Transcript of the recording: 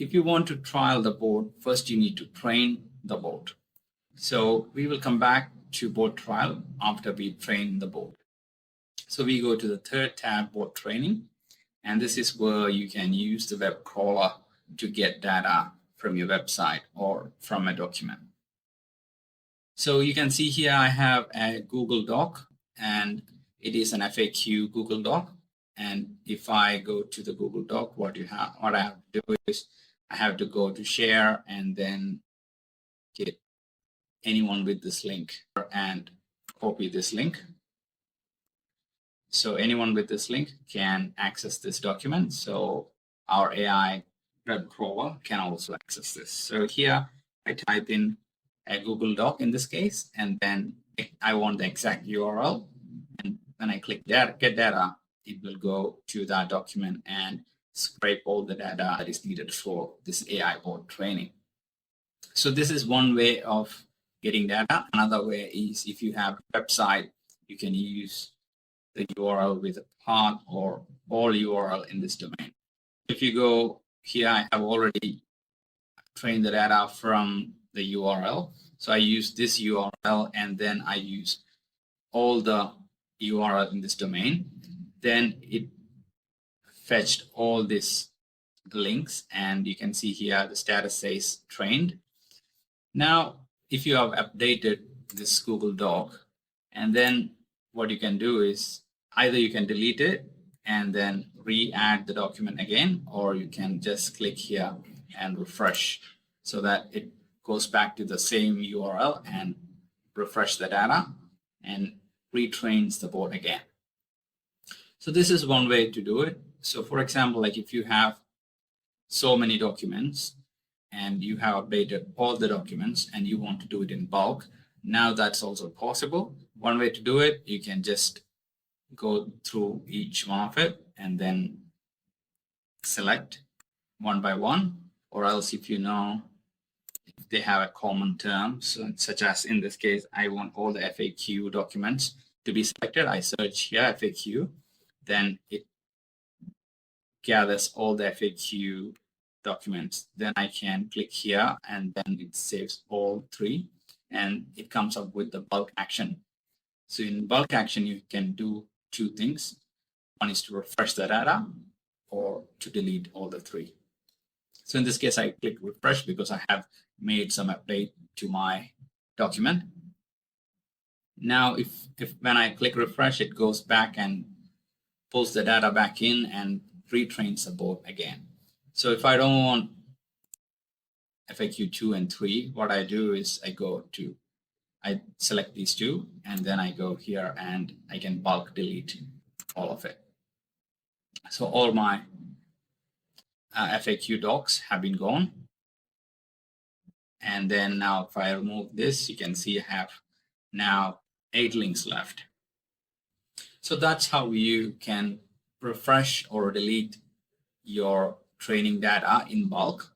if you want to trial the board, first you need to train the board. So we will come back to board trial after we train the board. So we go to the third tab, board training, and this is where you can use the web crawler to get data from your website or from a document. So you can see here I have a Google Doc, and it is an FAQ Google Doc. And if I go to the Google Doc, what I have to do is I have to go to share and then get anyone with this link and copy this link. So anyone with this link can access this document. So our AI web crawler can also access this. So here I type in a Google Doc in this case, and then I want the exact URL. And when I click get data, it will go to that document and scrape all the data that is needed for this AI board training. So this is one way of getting data. Another way is if you have a website, you can use the URL with a part or all URL in this domain. If you go here, I have already trained the data from the URL. So I use this URL and then I use all the URL in this domain. Then it fetched all these links, and you can see here the status says trained. Now, if you have updated this Google Doc, and then what you can do is either you can delete it and then re-add the document again, or you can just click here and refresh so that it goes back to the same URL and refresh the data and retrains the board again. So this is one way to do it. So for example, like if you have so many documents and you have updated all the documents and you want to do it in bulk, now that's also possible. One way to do it, you can just go through each one of it and then select one by one, or else if you know if they have a common term, so such as in this case, I want all the FAQ documents to be selected. I search here FAQ, then it gathers all the FAQ documents. Then I can click here and then it saves all three and it comes up with the bulk action. So in bulk action, you can do two things. One is to refresh the data or to delete all the three. So in this case, I click refresh because I have made some update to my document. Now, if when I click refresh, it goes back and pulls the data back in and retrains the board again. So if I don't want FAQ 2 and 3, what I do is I select these two, and then I go here and I can bulk delete all of it. So all my FAQ docs have been gone. And then now if I remove this, you can see I have now 8 links left. So that's how you can refresh or delete your training data in bulk.